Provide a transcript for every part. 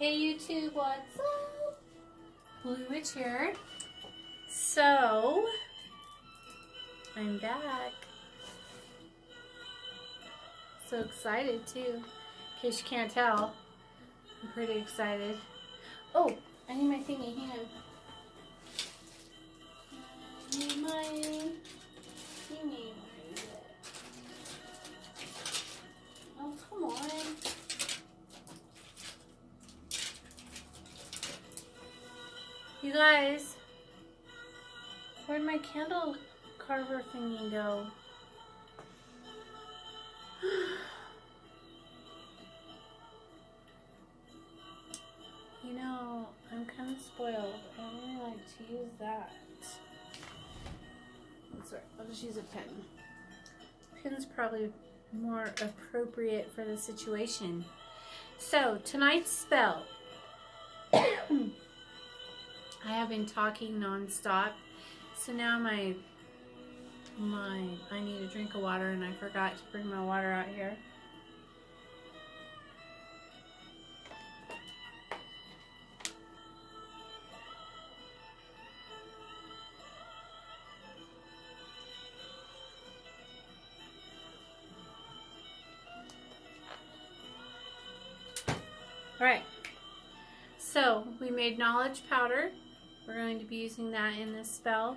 Hey YouTube, what's up? Blue Witch here. So, I'm back. So excited too. In case you can't tell, I'm pretty excited. Oh, I need my thingy. Hang on. I need my thingy. Where is it? Oh, come on. You guys, where'd my candle carver thingy go? You know, I'm kind of spoiled. I don't really like to use that. That's right. I'll just use a pen. Pen's probably more appropriate for the situation. So, tonight's spell. I have been talking nonstop, so now I need a drink of water, and I forgot to bring my water out here. All right. So we made knowledge powder. We're going to be using that in this spell.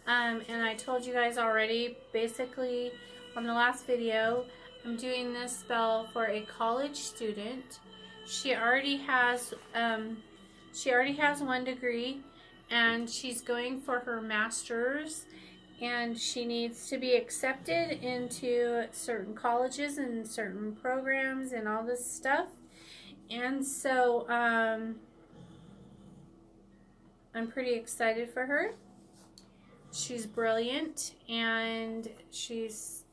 And I told you guys already, basically on the last video, I'm doing this spell for a college student. She already has 1 degree, and she's going for her master's, and she needs to be accepted into certain colleges and certain programs and all this stuff. And so I'm pretty excited for her. She's brilliant and she's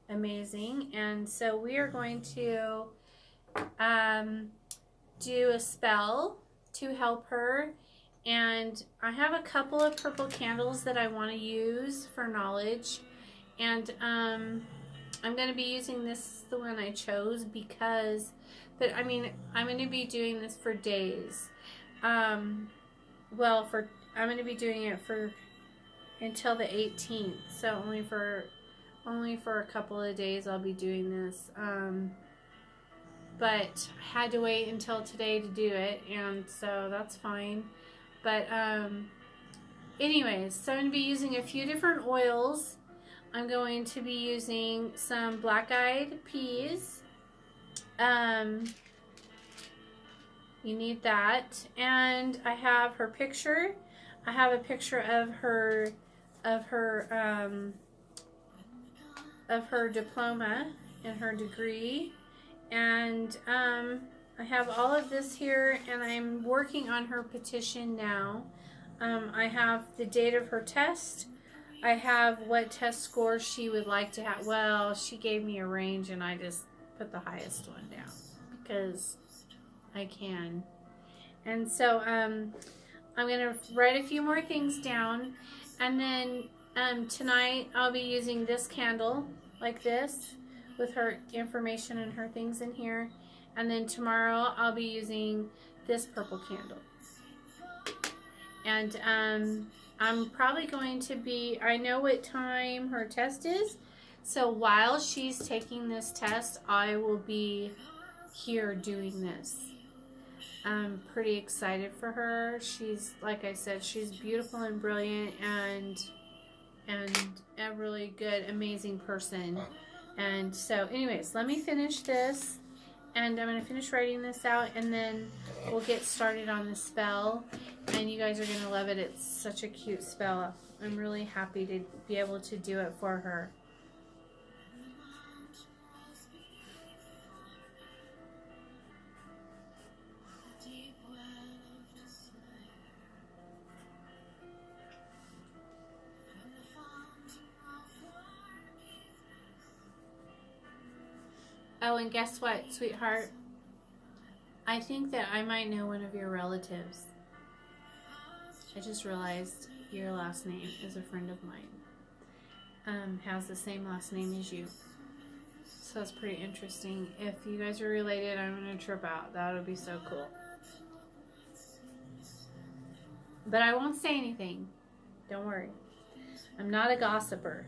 amazing. And so we are going to do a spell to help her. And I have a couple of purple candles that I want to use for knowledge. And I'm going to be using this, the one I chose, because, but I mean, I'm going to be doing this for days. Well, I'm going to be doing it for until the 18th, so only for a couple of days I'll be doing this. But I had to wait until today to do it, and so that's fine. But anyways, so I'm going to be using a few different oils. I'm going to be using some black-eyed peas. You need that, and I have her picture. I have a picture of her diploma and her degree, and I have all of this here, and I'm working on her petition now. I have the date of her test. I have what test score she would like to have. Well, she gave me a range, and I just put the highest one down because I can. And so I'm going to write a few more things down, and then tonight I'll be using this candle like this with her information and her things in here, and then tomorrow I'll be using this purple candle. And I'm probably going to be, I know what time her test is, so while she's taking this test, I will be here doing this. I'm pretty excited for her. She's, like I said, she's beautiful and brilliant, and a really good, amazing person. And so anyways, let me finish this, and I'm going to finish writing this out, and then we'll get started on the spell, and you guys are going to love it. It's such a cute spell. I'm really happy to be able to do it for her. Oh, and guess what, sweetheart? I think that I might know one of your relatives. I just realized your last name is a friend of mine. Has the same last name as you. So that's pretty interesting. If you guys are related, I'm going to trip out. That would be so cool. But I won't say anything. Don't worry. I'm not a gossiper.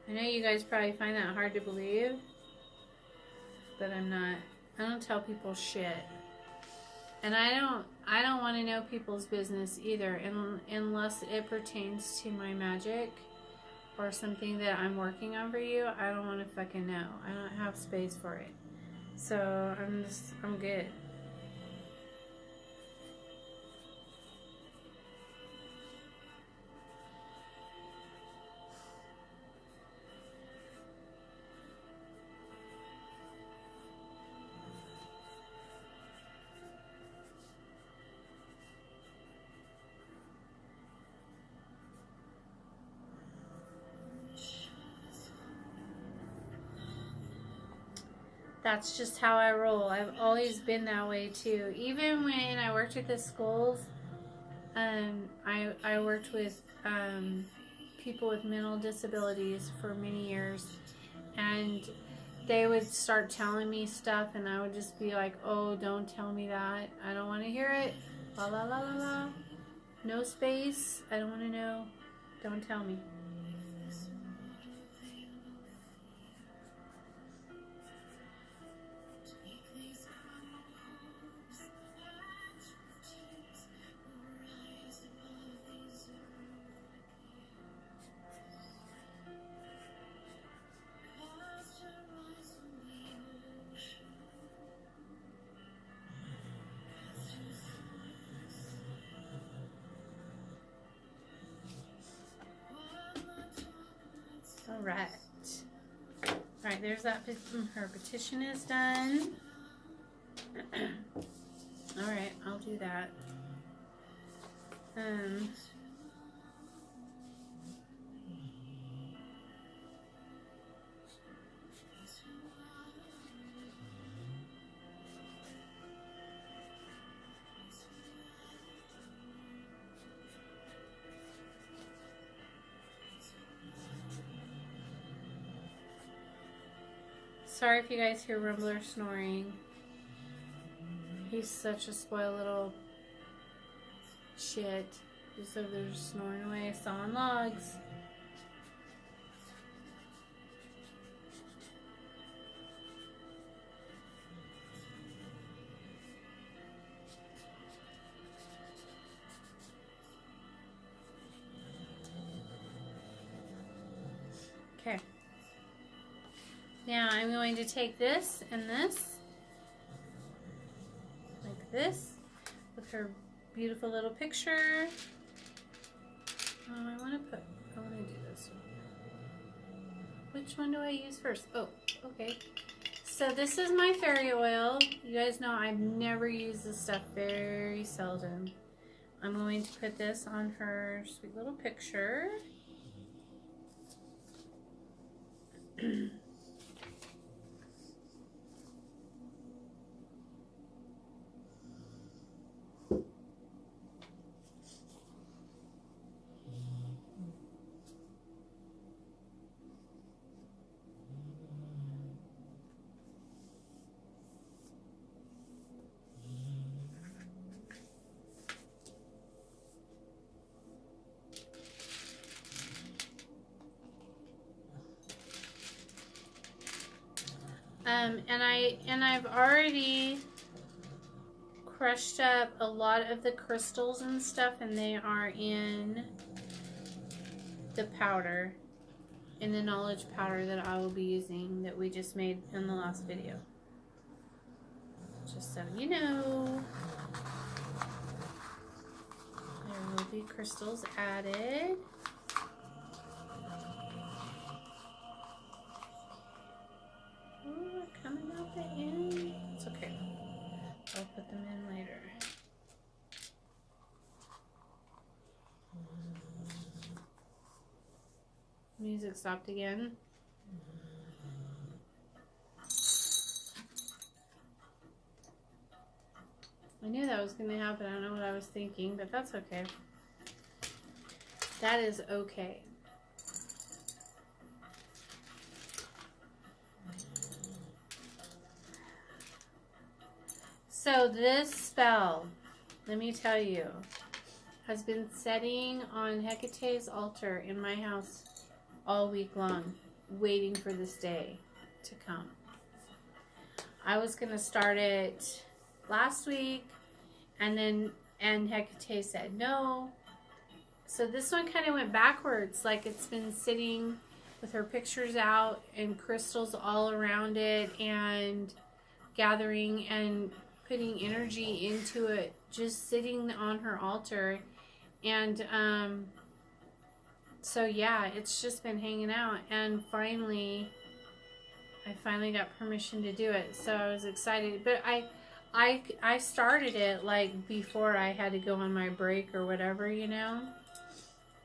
I know you guys probably find that hard to believe, but I'm not. I don't tell people shit. And I don't want to know people's business either, unless it pertains to my magic or something that I'm working on for you. I don't want to fucking know. I don't have space for it. So I'm good. That's just how I roll. I've always been that way too. Even when I worked at the schools, I worked with people with mental disabilities for many years, and they would start telling me stuff, and I would just be like, "Oh, don't tell me that. I don't want to hear it. La la la la la. No space. I don't want to know. Don't tell me." All right. All right, there's that. Her petition is done. All right, I'll do that. Sorry if you guys hear Rumbler snoring. He's such a spoiled little shit. Just over there snoring away, sawing logs. Okay. Now I'm going to take this and this, like this, with her beautiful little picture. I want to do this one. Which one do I use first? Oh, okay. So this is my fairy oil. You guys know I've never used this stuff, very seldom. I'm going to put this on her sweet little picture. And I've already crushed up a lot of the crystals and stuff, and they are in the powder, in the knowledge powder that I will be using, that we just made in the last video. Just so you know, there will be crystals added. Coming out the end. It's okay. I'll put them in later. Music stopped again. I knew that was going to happen. I don't know what I was thinking, but that's okay. That is okay. So this spell, let me tell you, has been setting on Hecate's altar in my house all week long, waiting for this day to come. I was going to start it last week, and Hecate said no. So this one kind of went backwards, like it's been sitting with her pictures out and crystals all around it and gathering and putting energy into it, just sitting on her altar. And so yeah, it's just been hanging out, and I finally got permission to do it, so I was excited. But I started it like before I had to go on my break or whatever, you know.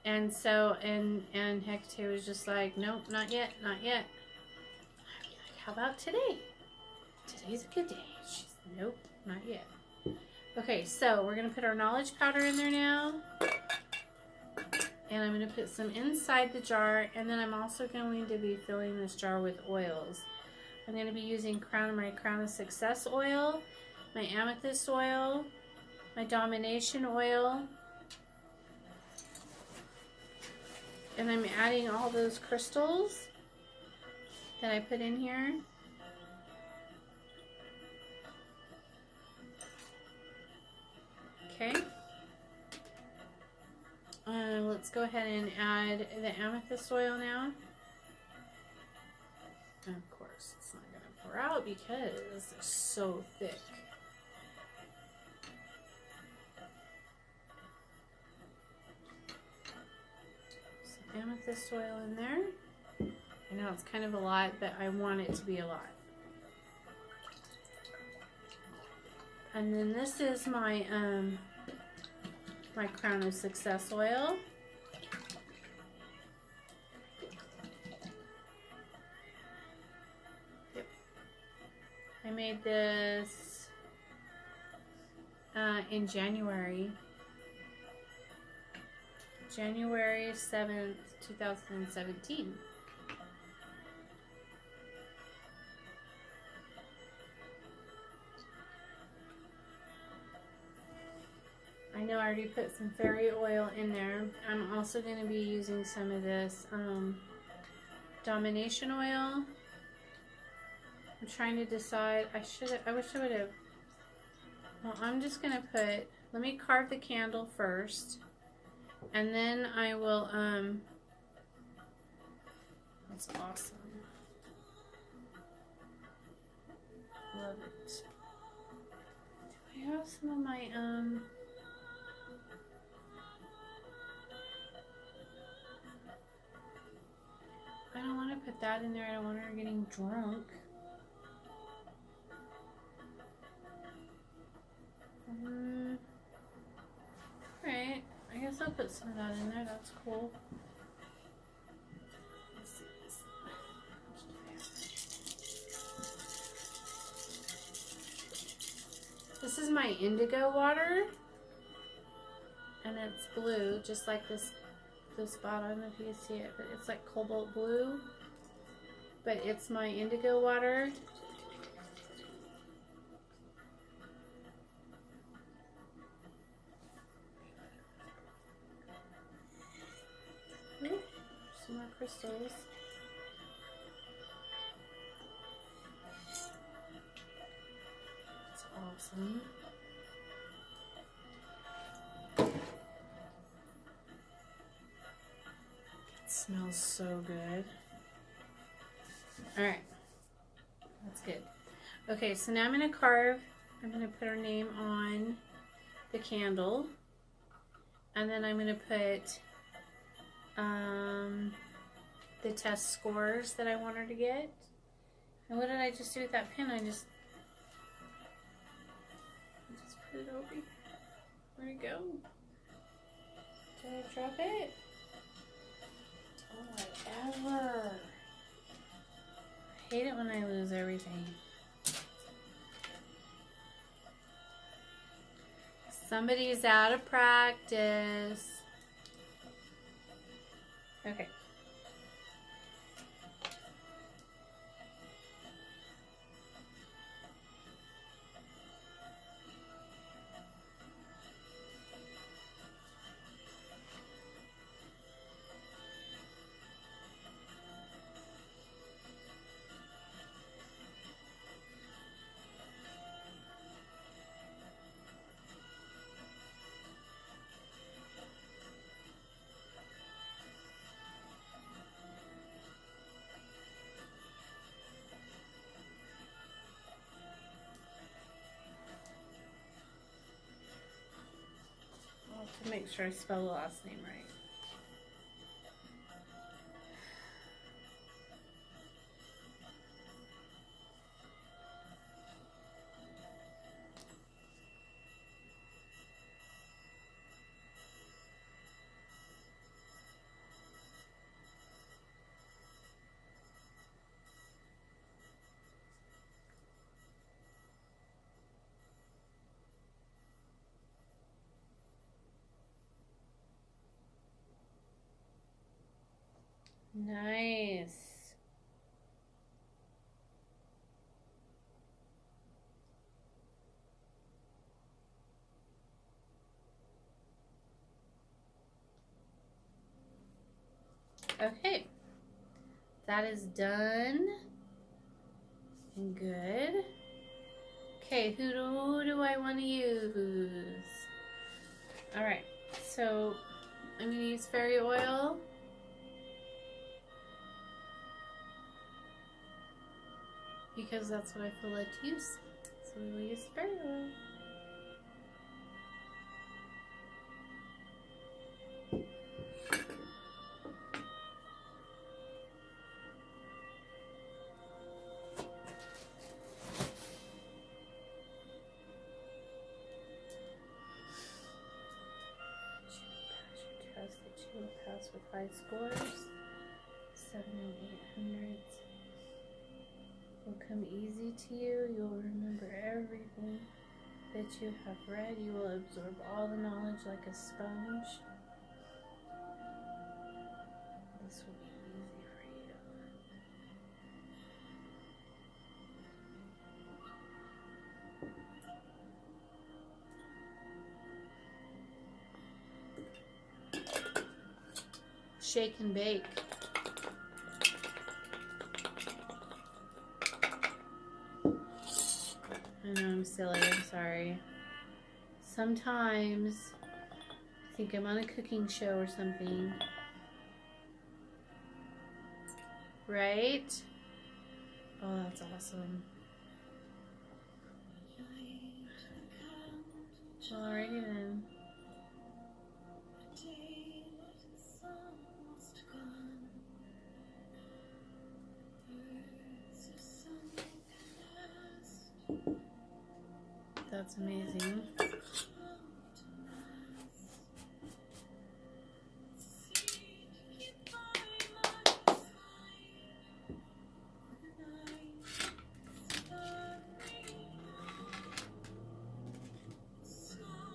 And so and Hecate was just like, nope, not yet, not yet. I'd be like, how about today? Today's a good day. She's nope, not yet. Okay, so we're gonna put our knowledge powder in there now. And I'm going to put some inside the jar, and then I'm also going to be filling this jar with oils. I'm going to be using my Crown of Success oil, my amethyst oil, my domination oil, and I'm adding all those crystals that I put in here. Okay. Let's go ahead and add the amethyst oil now. And of course, it's not going to pour out because it's so thick. Some amethyst oil in there. I know it's kind of a lot, but I want it to be a lot. And then this is my my Crown of Success oil. Yep. I made this in January 7th, 2017. I know I already put some fairy oil in there. I'm also going to be using some of this domination oil. I'm trying to decide. I wish I would have. Well, I'm just going to put, let me carve the candle first. And then I will, that's awesome. Love it. Do I have some of my, I don't want to put that in there. I don't want her getting drunk. Alright. I guess I'll put some of that in there. That's cool. Let's see this. This is my indigo water. And it's blue, just like this bottle. I don't know if you can see it, but it's like cobalt blue. But it's my indigo water. Ooh, some more crystals. That's awesome. Smells so good. Alright. That's good. Okay, so now I'm going to carve. I'm going to put her name on the candle. And then I'm going to put the test scores that I want her to get. And what did I just do with that pin? I just put it over here. Where'd it go? Did I drop it? Whatever. I hate it when I lose everything. Somebody's out of practice. Okay. make sure I spell the last name right. Nice. Okay. That is done. And good. Okay, who do I want to use? Alright, so I'm going to use fairy oil. Because that's what I feel led to use. So we will use fairy oil. Trust that you will pass with high scores. 7 and 800s will come easy to you. You will remember everything that you have read. You will absorb all the knowledge like a sponge. This will be easy for you. Shake and bake. I know I'm silly, I'm sorry. Sometimes I think I'm on a cooking show or something. Right? Oh, that's awesome. Well, alrighty then. That's amazing.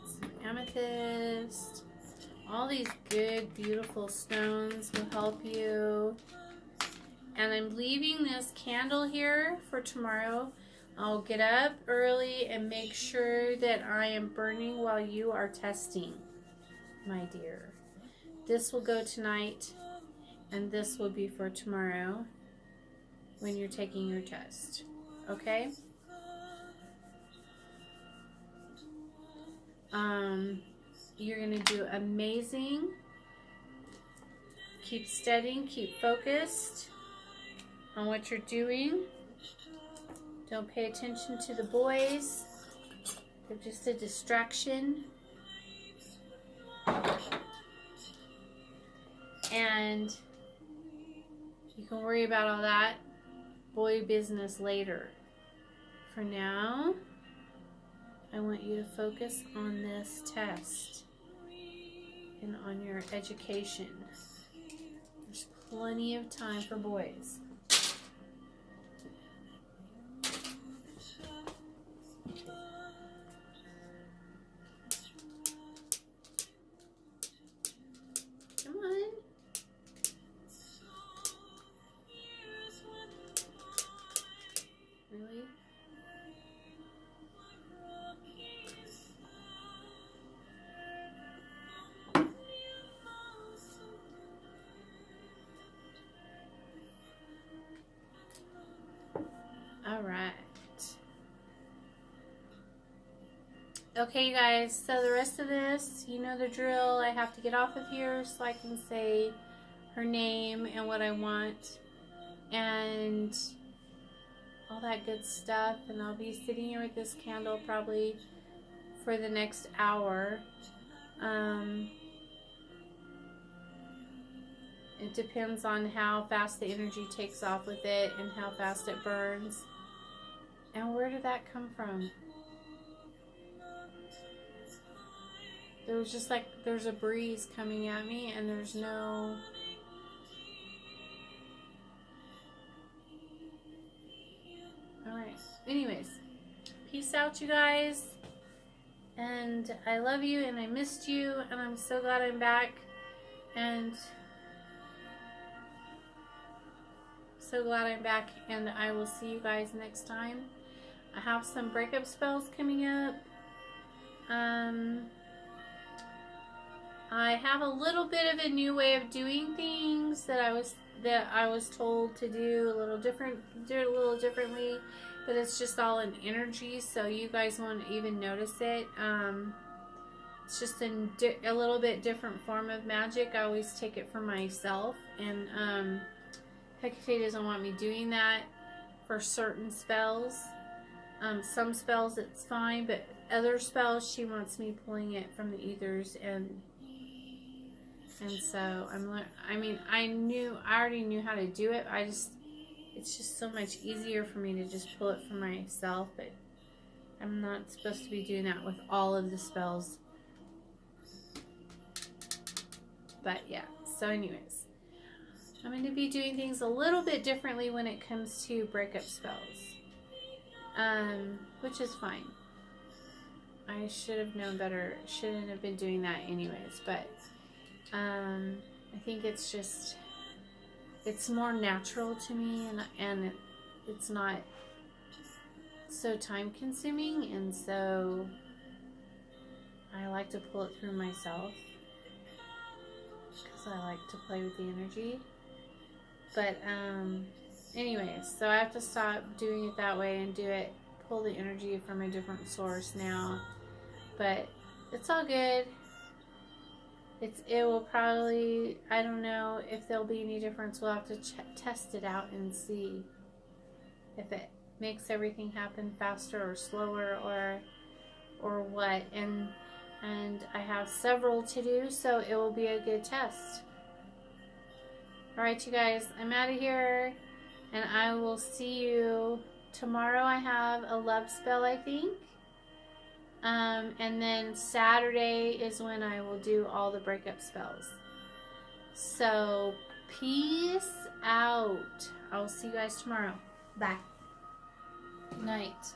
Some amethyst. All these good, beautiful stones will help you. And I'm leaving this candle here for tomorrow. I'll get up early and make sure that I am burning while you are testing, my dear. This will go tonight, and this will be for tomorrow when you're taking your test. Okay? You're going to do amazing. Keep studying, keep focused on what you're doing. Don't pay attention to the boys. They're just a distraction. And you can worry about all that boy business later. For now, I want you to focus on this test and on your education. There's plenty of time for boys. Alright. Okay, you guys, so the rest of this, you know the drill. I have to get off of here so I can say her name and what I want and all that good stuff. And I'll be sitting here with this candle probably for the next hour. It depends on how fast the energy takes off with it and how fast it burns. And where did that come from? There was just like, there's a breeze coming at me and there's no... Alright, anyways, peace out, you guys. And I love you and I missed you and I'm so glad I'm back. And so glad I'm back, and I will see you guys next time. I have some breakup spells coming up. I have a little bit of a new way of doing things that I was told to do a little differently, but it's just all in energy, so you guys won't even notice it. It's just a little bit different form of magic. I always take it for myself, and Hecate doesn't want me doing that for certain spells. Some spells it's fine, but other spells she wants me pulling it from the ethers, and so I already knew how to do it. It's just so much easier for me to just pull it for myself, but I'm not supposed to be doing that with all of the spells. But yeah, so anyways, I'm going to be doing things a little bit differently when it comes to breakup spells, which is fine. I should have known better. Shouldn't have been doing that anyways, but I think it's more natural to me, and it's not so time consuming, and so I like to pull it through myself because I like to play with the energy. But anyways, so I have to stop doing it that way and pull the energy from a different source now. But it's all good. It will probably, I don't know if there'll be any difference. We'll have to test it out and see if it makes everything happen faster or slower or what. And I have several to do, so it will be a good test. Alright, you guys, I'm out of here, and I will see you tomorrow. I have a love spell, I think. And then Saturday is when I will do all the breakup spells. So, peace out. I will see you guys tomorrow. Bye. Good night.